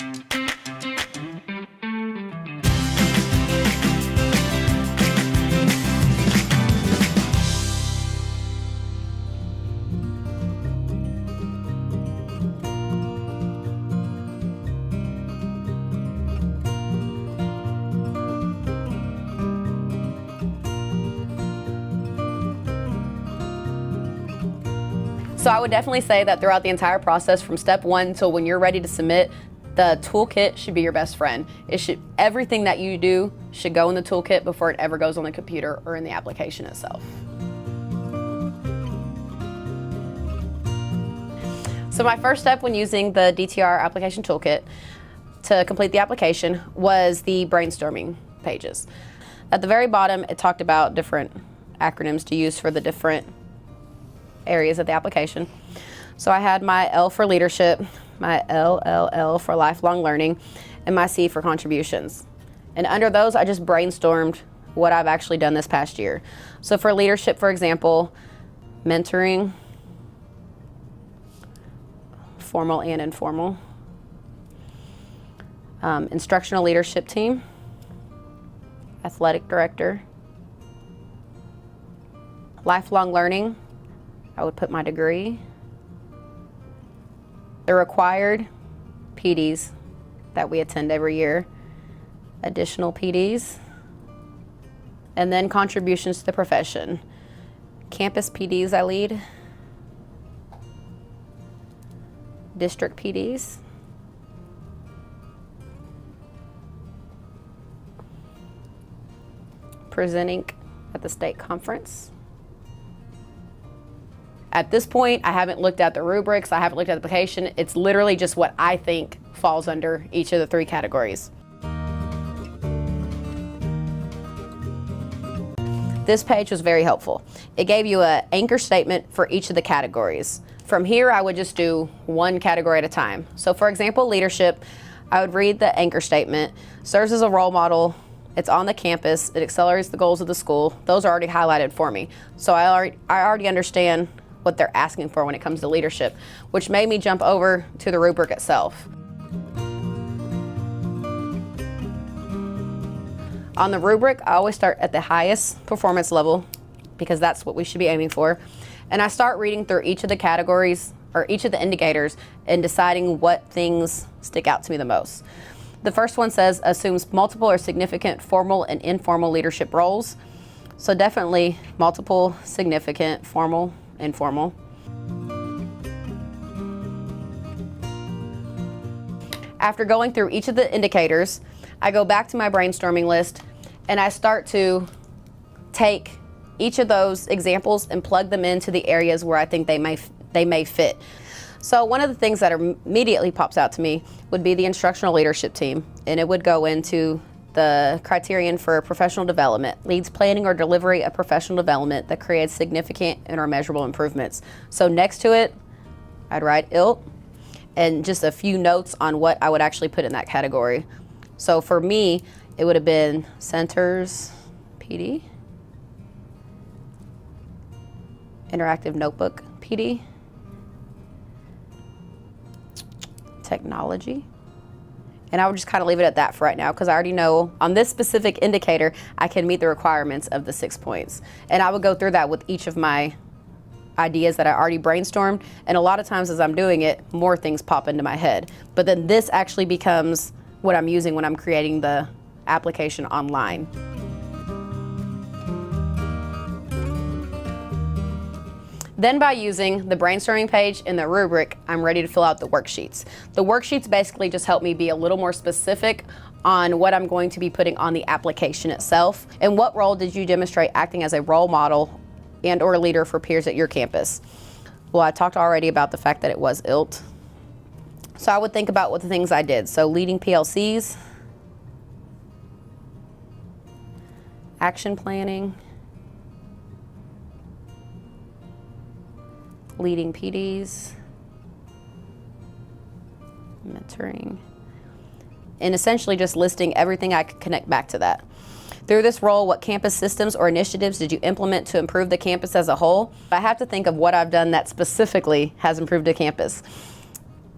So I would definitely say that throughout the entire process, from step one until when you're ready to submit, the toolkit should be your best friend. Everything that you do should go in the toolkit before it ever goes on the computer or in the application itself. So my first step when using the DTR Application Toolkit to complete the application was the brainstorming pages. At the very bottom, it talked about different acronyms to use for the different areas of the application. So I had my L for leadership, my LLL for lifelong learning, and my C for contributions. And under those, I just brainstormed what I've actually done this past year. So for leadership, for example, mentoring, formal and informal, instructional leadership team, athletic director, lifelong learning, I would put my degree, the required PDs that we attend every year, additional PDs, and then contributions to the profession. Campus PDs I lead, district PDs, presenting at the state conference. At this point, I haven't looked at the rubrics, I haven't looked at the application. It's literally just what I think falls under each of the three categories. This page was very helpful. It gave you an anchor statement for each of the categories. From here, I would just do one category at a time. So for example, leadership, I would read the anchor statement, serves as a role model, it's on the campus, it accelerates the goals of the school. Those are already highlighted for me. So I already understand what they're asking for when it comes to leadership, which made me jump over to the rubric itself. On the rubric, I always start at the highest performance level because that's what we should be aiming for. And I start reading through each of the categories or each of the indicators and deciding what things stick out to me the most. The first one says assumes multiple or significant formal and informal leadership roles. So definitely multiple, significant, formal, informal. After going through each of the indicators, I go back to my brainstorming list and I start to take each of those examples and plug them into the areas where I think they may fit. So one of the things that immediately pops out to me would be the instructional leadership team, and it would go into the criterion for professional development, leads planning or delivery of professional development that creates significant and or measurable improvements. So next to it, I'd write ILT and just a few notes on what I would actually put in that category. So for me, it would have been centers, PD, interactive notebook, PD, technology. And I would just kind of leave it at that for right now because I already know on this specific indicator, I can meet the requirements of the 6 points. And I would go through that with each of my ideas that I already brainstormed. And a lot of times as I'm doing it, more things pop into my head. But then this actually becomes what I'm using when I'm creating the application online. Then by using the brainstorming page and the rubric, I'm ready to fill out the worksheets. The worksheets basically just help me be a little more specific on what I'm going to be putting on the application itself. And what role did you demonstrate acting as a role model and or leader for peers at your campus? Well, I talked already about the fact that it was ILT. So I would think about what the things I did. So leading PLCs, action planning, leading PDs, mentoring, and essentially just listing everything I could connect back to that. Through this role, what campus systems or initiatives did you implement to improve the campus as a whole? I have to think of what I've done that specifically has improved the campus.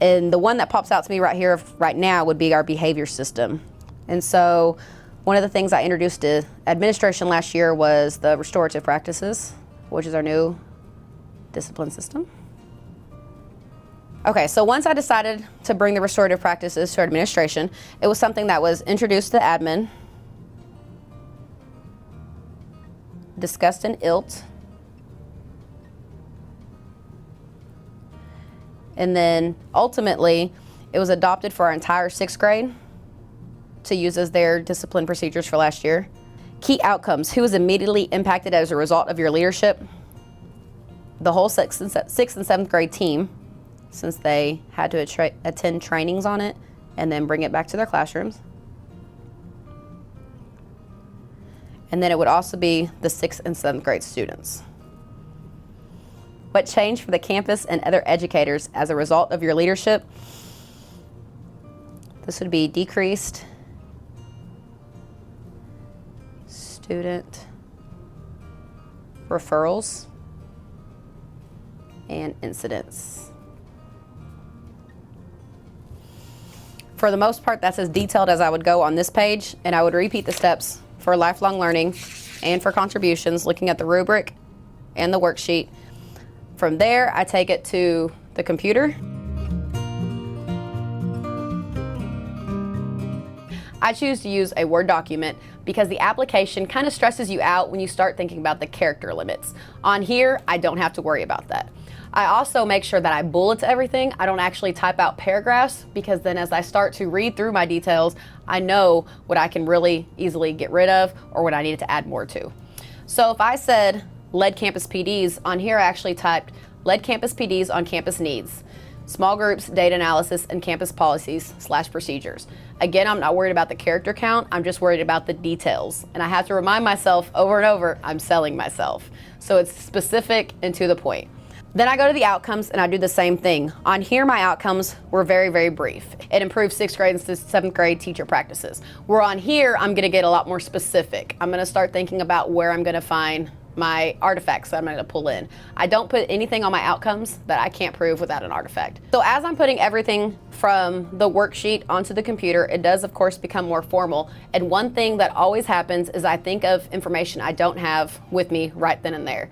And the one that pops out to me right here, right now, would be our behavior system. And so one of the things I introduced to administration last year was the restorative practices, which is our new discipline system. Okay, so once I decided to bring the restorative practices to administration, it was something that was introduced to admin, discussed in ILT, and then ultimately it was adopted for our entire 6th grade to use as their discipline procedures for last year. Key outcomes: who was immediately impacted as a result of your leadership? The whole 6th and 7th grade team, since they had to attend trainings on it and then bring it back to their classrooms. And then it would also be the 6th and 7th grade students. What changed for the campus and other educators as a result of your leadership? This would be decreased student referrals and incidents. For the most part, that's as detailed as I would go on this page, and I would repeat the steps for lifelong learning and for contributions, looking at the rubric and the worksheet. From there, I take it to the computer. I choose to use a Word document because the application kind of stresses you out when you start thinking about the character limits. On here, I don't have to worry about that. I also make sure that I bullet everything. I don't actually type out paragraphs, because then as I start to read through my details, I know what I can really easily get rid of or what I needed to add more to. So if I said lead campus PDs, on here I actually typed lead campus PDs on campus needs, small groups, data analysis, and campus policies / procedures. Again, I'm not worried about the character count, I'm just worried about the details. And I have to remind myself over and over, I'm selling myself. So it's specific and to the point. Then I go to the outcomes and I do the same thing. On here, my outcomes were very, very brief. It improved 6th grade and 7th grade teacher practices. Where on here, I'm gonna get a lot more specific. I'm gonna start thinking about where I'm gonna find my artifacts that I'm going to pull in. I don't put anything on my outcomes that I can't prove without an artifact. So as I'm putting everything from the worksheet onto the computer, it does of course become more formal. And one thing that always happens is I think of information I don't have with me right then and there.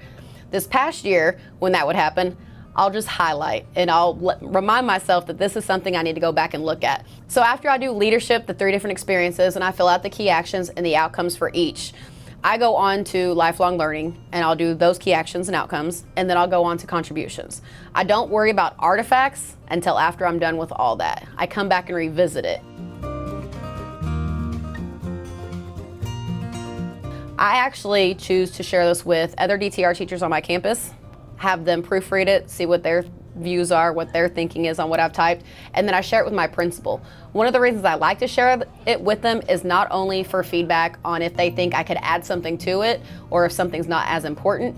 This past year, when that would happen, I'll just highlight and I'll remind myself that this is something I need to go back and look at. So after I do leadership, the 3 different experiences, and I fill out the key actions and the outcomes for each, I go on to lifelong learning and I'll do those key actions and outcomes, and then I'll go on to contributions. I don't worry about artifacts until after I'm done with all that. I come back and revisit it. I actually choose to share this with other DTR teachers on my campus, have them proofread it, see what their views are, what their thinking is on what I've typed, and then I share it with my principal. One of the reasons I like to share it with them is not only for feedback on if they think I could add something to it or if something's not as important,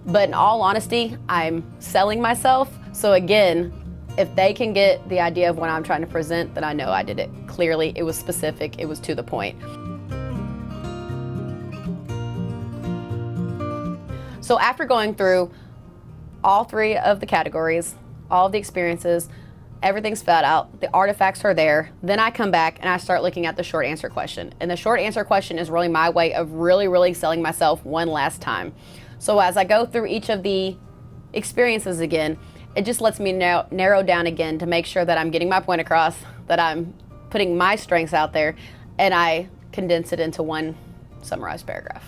but in all honesty, I'm selling myself. So again, if they can get the idea of what I'm trying to present, then I know I did it clearly, it was specific, it was to the point. So after going through all 3 of the categories, all of the experiences, everything's filled out, the artifacts are there, then I come back and I start looking at the short answer question. And the short answer question is really my way of really selling myself one last time. So as I go through each of the experiences again, it just lets me narrow down again to make sure that I'm getting my point across, that I'm putting my strengths out there, and I condense it into one summarized paragraph.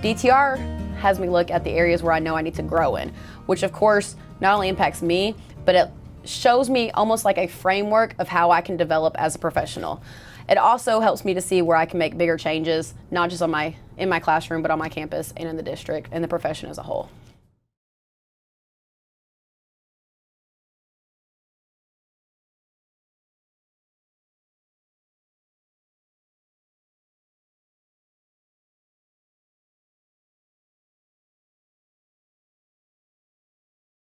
DTR has me look at the areas where I know I need to grow in, which of course not only impacts me, but it shows me almost like a framework of how I can develop as a professional. It also helps me to see where I can make bigger changes, not just in my classroom, but on my campus and in the district and the profession as a whole.